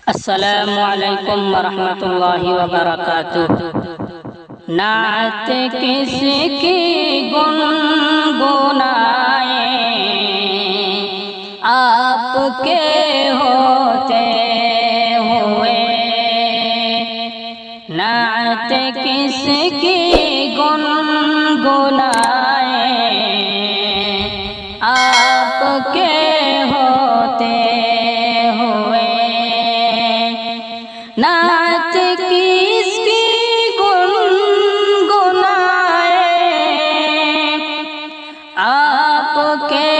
अस्सलामु अलैकुम वरहमतुल्लाहि वबरकातुह। नात किसकी गुनगुनाए आपके होते हुए, नात किसकी गुनगुनाए आपके होते हुए, नात किसकी गुनगुनाए आपके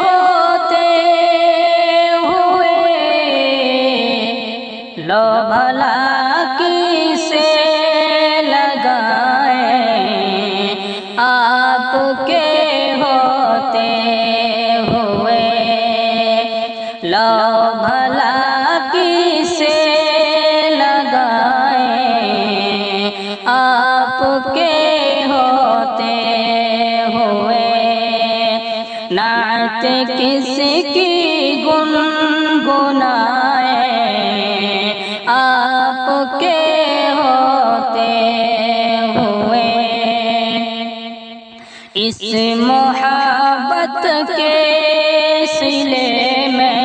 होते हुए, लो भला किसे लगाए आपके होते हुए, लो भला किसे आपके होते हुए, नात किसकी गुनगुनाए आपके होते हुए। इस मोहब्बत के सिले में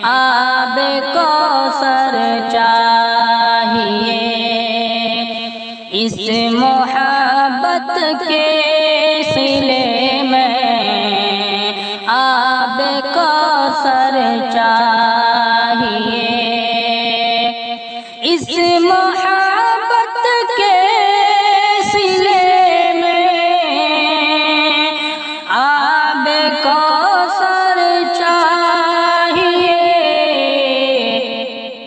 आब कौसर चाहिए, इस मोहब्बत के सिले में आब कौसर चाहिए, इस मोहब्बत के सिले में आब कौसर चाहिए,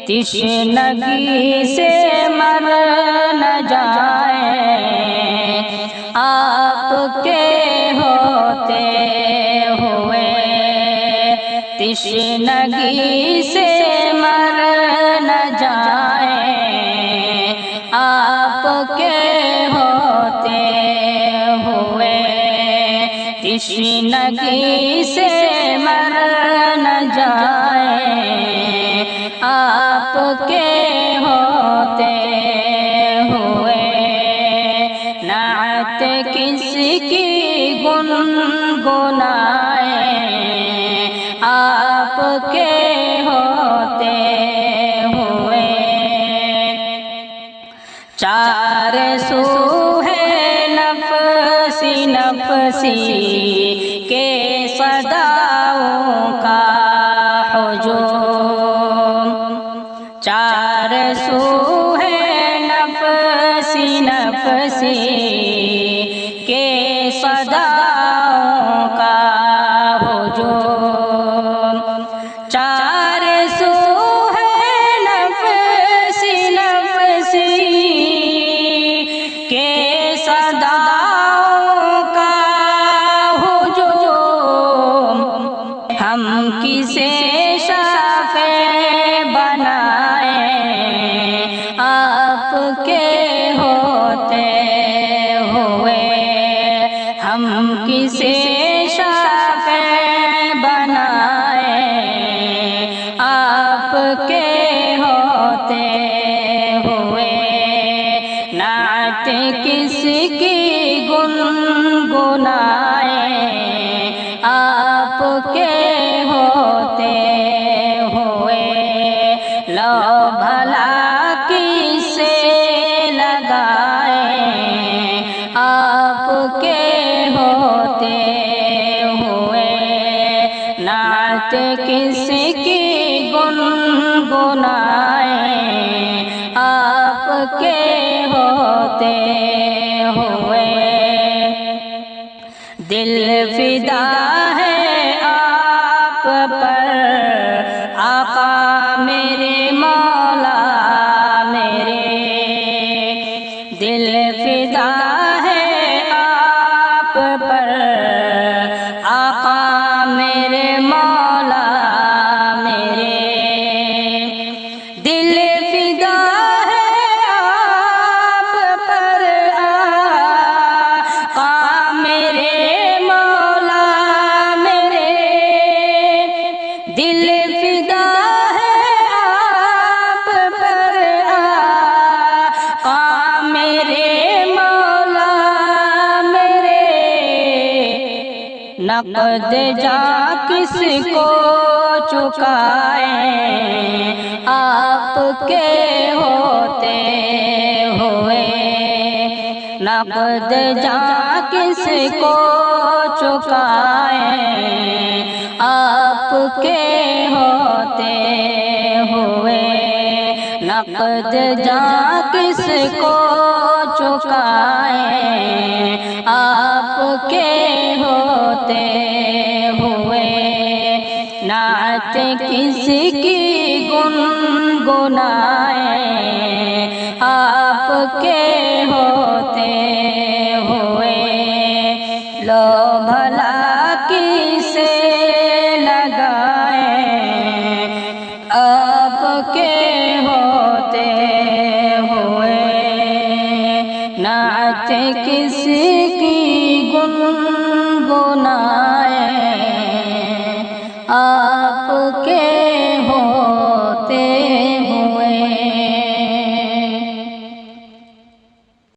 तिश्नगी से मर न जाए आपके होते हुए, तिश्नगी से मर न जाए आपके होते हुए, तिश्नगी से मर न जाए आपके होते हुए, नात किसकी गुनगुनाए आपके होते हुए। चार सू है नफसी नफसी के सदाओं का हुजूम, चार सू है नफसी नफसी के सदाओं का हुजूम, चार सू है नफसी नफसी के सदाओं का हुजूम, हम किसे शाफ़े बनाए आपके होते हुए, हम किसे शाफ़े बनाए आपके होते हुए, नात किसकी गुनगुनाए आपके होते हुए, लो भला किसे लगाए आपके होते हुए, नात किसकी गुनगुनाए आपके होते हुए। दिल फिदा है आप पर आका मेरे मौला मेरे, दिल फिदा है आप पर आका मेरे मौला मेरे, दिल फिदा है आप पर आका मेरे मौला मेरे, दिल फिदा है नक़द जा किसको चुकाए आपके होते हुए, नक़द जा किसको चुकाए आपके होते हुए, नक़द जा किसको चुकाए आपके होते हुए। नात किसकी गुनगुनाए आपके होते हुए, लो भला किसे लगाए आपके होते हुए। नात किसकी गुनगुनाए